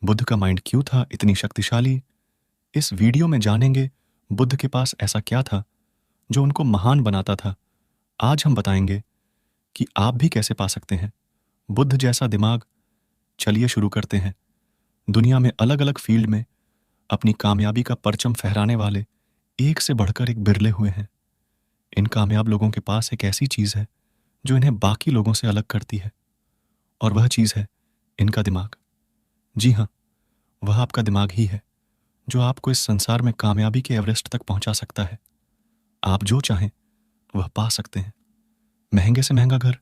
बुद्ध का माइंड क्यों था इतनी शक्तिशाली? इस वीडियो में जानेंगे बुद्ध के पास ऐसा क्या था जो उनको महान बनाता था। आज हम बताएंगे कि आप भी कैसे पा सकते हैं बुद्ध जैसा दिमाग। चलिए शुरू करते हैं। दुनिया में अलग अलग फील्ड में अपनी कामयाबी का परचम फहराने वाले एक से बढ़कर एक बिरले हुए हैं। इन कामयाब लोगों के पास एक ऐसी चीज है जो इन्हें बाकी लोगों से अलग करती है, और वह चीज है इनका दिमाग। जी हाँ, वह आपका दिमाग ही है जो आपको इस संसार में कामयाबी के एवरेस्ट तक पहुंचा सकता है। आप जो चाहें वह पा सकते हैं। महंगे से महंगा घर,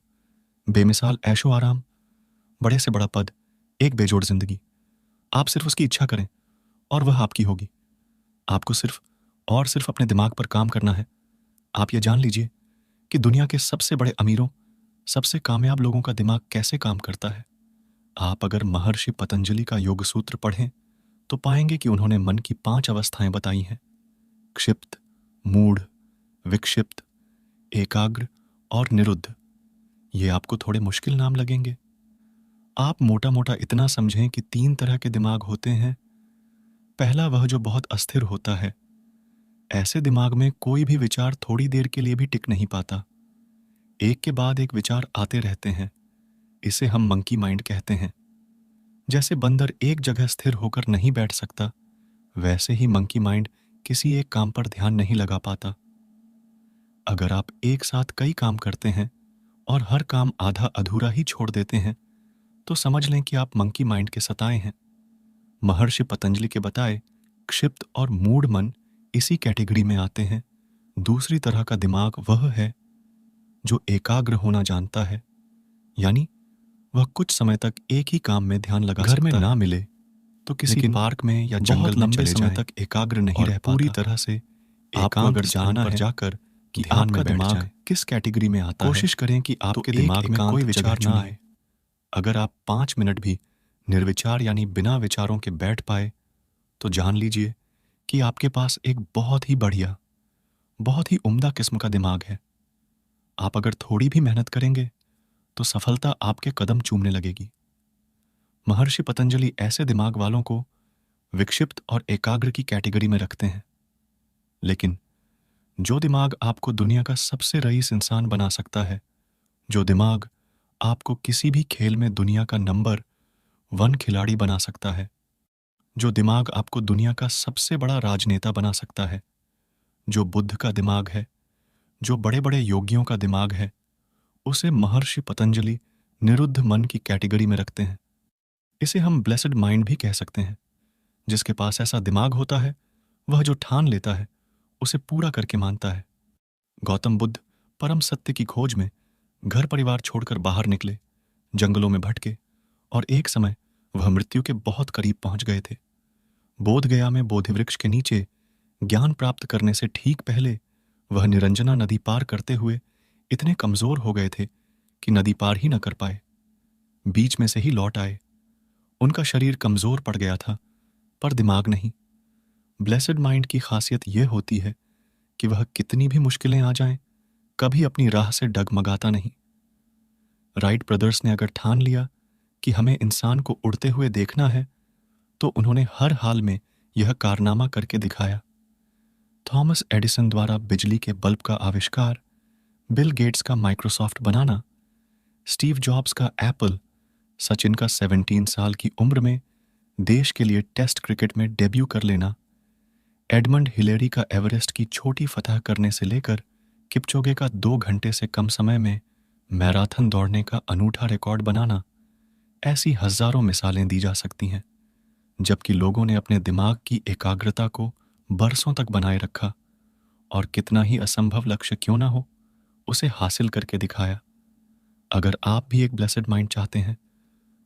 बेमिसाल ऐशो आराम, बड़े से बड़ा पद, एक बेजोड़ जिंदगी। आप सिर्फ उसकी इच्छा करें और वह आपकी होगी। आपको सिर्फ अपने दिमाग पर काम करना है। आप ये जान लीजिए कि दुनिया के सबसे बड़े अमीरों, सबसे कामयाब लोगों का दिमाग कैसे काम करता है। आप अगर महर्षि पतंजलि का योग सूत्र पढ़ें तो पाएंगे कि उन्होंने मन की 5 अवस्थाएं बताई हैं: क्षिप्त, मूढ़, विक्षिप्त, एकाग्र और निरुद्ध। ये आपको थोड़े मुश्किल नाम लगेंगे। आप मोटा मोटा इतना समझें कि 3 तरह के दिमाग होते हैं। पहला, वह जो बहुत अस्थिर होता है। ऐसे दिमाग में कोई भी विचार थोड़ी देर के लिए भी टिक नहीं पाता। एक के बाद एक विचार आते रहते हैं। इसे हम मंकी माइंड कहते हैं। जैसे बंदर एक जगह स्थिर होकर नहीं बैठ सकता, वैसे ही मंकी माइंड किसी एक काम पर ध्यान नहीं लगा पाता। अगर आप एक साथ कई काम करते हैं और हर काम आधा अधूरा ही छोड़ देते हैं तो समझ लें कि आप मंकी माइंड के सताए हैं। महर्षि पतंजलि के बताए क्षिप्त और मूढ़ मन इसी कैटेगरी में आते हैं। दूसरी तरह का दिमाग वह है जो एकाग्र होना जानता है, यानी वह कुछ समय तक एक ही काम में ध्यान लगा सकता है। घर में ना मिले तो किसी पार्क में या जंगल में चले समय तक एकाग्र नहीं रह पाता। पूरी तरह से आपको अगर जानना है जाकर कि आपका दिमाग किस कैटेगरी में आता है, कोशिश करें कि आपके दिमाग में कोई विचार ना आए। अगर आप 5 मिनट भी निर्विचार यानी बिना विचारों के बैठ पाए तो जान लीजिए कि आपके पास एक बहुत ही बढ़िया, बहुत ही उम्दा किस्म का दिमाग है। आप अगर थोड़ी भी मेहनत करेंगे तो सफलता आपके कदम चूमने लगेगी। महर्षि पतंजलि ऐसे दिमाग वालों को विक्षिप्त और एकाग्र की कैटेगरी में रखते हैं। लेकिन जो दिमाग आपको दुनिया का सबसे रईस इंसान बना सकता है, जो दिमाग आपको किसी भी खेल में दुनिया का नंबर 1 खिलाड़ी बना सकता है, जो दिमाग आपको दुनिया का सबसे बड़ा राजनेता बना सकता है, जो बुद्ध का दिमाग है, जो बड़े बड़े योगियों का दिमाग है, उसे महर्षि पतंजलि निरुद्ध मन की कैटेगरी में रखते हैं। इसे हम ब्लेसेड माइंड भी कह सकते हैं। जिसके पास ऐसा दिमाग होता है वह जो ठान लेता है उसे पूरा करके मानता है। गौतम बुद्ध परम सत्य की खोज में घर परिवार छोड़कर बाहर निकले, जंगलों में भटके और एक समय वह मृत्यु के बहुत करीब पहुंच गए थे। बोध गया में बोधि वृक्ष के नीचे ज्ञान प्राप्त करने से ठीक पहले वह निरंजना नदी पार करते हुए इतने कमजोर हो गए थे कि नदी पार ही न कर पाए। बीच में से ही लौट आए। उनका शरीर कमजोर पड़ गया था पर दिमाग नहीं। ब्लेसेड माइंड की खासियत यह होती है कि वह कितनी भी मुश्किलें आ जाएं, कभी अपनी राह से डगमगाता नहीं। राइट ब्रदर्स ने अगर ठान लिया कि हमें इंसान को उड़ते हुए देखना है तो उन्होंने हर हाल में यह कारनामा करके दिखाया। थॉमस एडिसन द्वारा बिजली के बल्ब का आविष्कार, बिल गेट्स का माइक्रोसॉफ्ट बनाना, स्टीव जॉब्स का एप्पल, सचिन का 17 साल की उम्र में देश के लिए टेस्ट क्रिकेट में डेब्यू कर लेना, एडमंड हिलेरी का एवरेस्ट की छोटी फतह करने से लेकर किपचोगे का 2 घंटे से कम समय में मैराथन दौड़ने का अनूठा रिकॉर्ड बनाना, ऐसी हजारों मिसालें दी जा सकती हैं। जबकि लोगों ने अपने दिमाग की एकाग्रता को बरसों तक बनाए रखा और कितना ही असंभव लक्ष्य क्यों ना हो उसे हासिल करके दिखाया। अगर आप भी एक ब्लेसेड माइंड चाहते हैं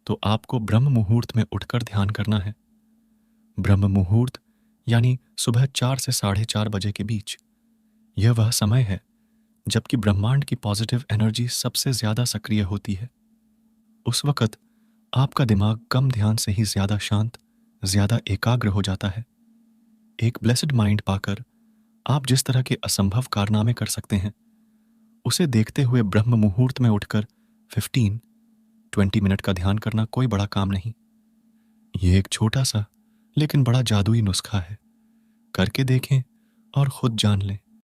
तो आपको ब्रह्म मुहूर्त में उठकर ध्यान करना है। ब्रह्म मुहूर्त यानी सुबह 4 से 4:30 बजे के बीच। यह वह समय है जबकि ब्रह्मांड की पॉजिटिव एनर्जी सबसे ज्यादा सक्रिय होती है। उस वक्त आपका दिमाग कम ध्यान से ही ज्यादा शांत, ज्यादा एकाग्र हो जाता है। एक ब्लेसेड माइंड पाकर आप जिस तरह के असंभव कारनामे कर सकते हैं, उसे देखते हुए ब्रह्म मुहूर्त में उठकर 15-20 मिनट का ध्यान करना कोई बड़ा काम नहीं। ये एक छोटा सा लेकिन बड़ा जादुई नुस्खा है। करके देखें और खुद जान लें।